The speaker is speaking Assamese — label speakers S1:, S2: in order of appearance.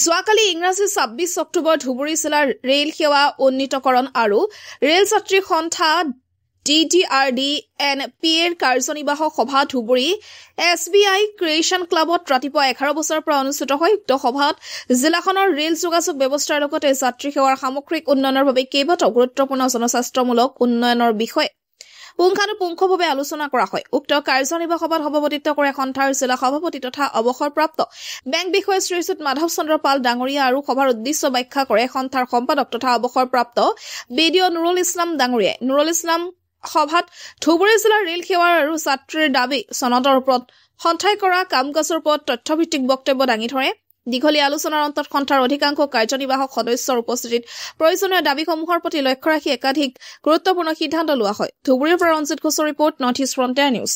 S1: যোৱাকালি ইংৰাজী ২৬ অক্টোবৰ ধুবুৰী জিলাৰ ৰেল সেৱা উন্নীতকৰণ আৰু ৰেল যাত্ৰী সন্থা DDRDNPৰ কাৰ্যনিৰ্বাহক সভা ধুবুৰী SBI ক্ৰিয়েশ্যন ক্লাবত ৰাতিপুৱা 11 বজাৰ পৰা অনুষ্ঠিত হয়। উক্ত সভাত জিলাখনৰ ৰেল যোগাযোগ ব্যৱস্থাৰ লগতে যাত্ৰী সেৱাৰ সামগ্ৰিক উন্নয়নৰ বাবে কেইবাটাও গুৰুত্বপূৰ্ণ জনস্বাস্থ্যমূলক উন্নয়নৰ বিষয়ে পুংখানুপুংখভাৱে আলোচনা কৰা হয়। উক্ত কাৰ্যনিৰ্বাহক সভাত সভাপতিত্ব কৰে সন্থাৰ জিলা সভাপতি তথা অৱসৰপ্ৰাপ্ত বেংক বিষয়া শ্ৰীযুত মাধৱ চন্দ্ৰ পাল ডাঙৰীয়া আৰু সভাৰ উদ্দেশ্য ব্যাখ্যা কৰে সন্থাৰ সম্পাদক তথা অৱসৰপ্ৰাপ্ত BDO নুৰুল ইছলাম ডাঙৰীয়াই। নুৰুল ইছলাম সভাত ধুবুৰী জিলাৰ ৰেল সেৱাৰ আৰু যাত্ৰীৰ দাবী চনদৰ ওপৰত সন্থাই কৰা কাম-কাজৰ ওপৰত তথ্যভিত্তিক বক্তব্য দাঙি ধৰে। দীঘলীয়া আলোচনাৰ অন্তত সন্থাৰ অধিকাংশ কাৰ্যনিৰ্বাহক সদস্যৰ উপস্থিতিত প্ৰয়োজনীয় দাবীসমূহৰ প্ৰতি লক্ষ্য ৰাখি একাধিক গুৰুত্বপূৰ্ণ সিদ্ধান্ত লোৱা হয়। ধুবুৰীৰ পৰা ৰঞ্জিত ঘোষৰ report, north east frontier news.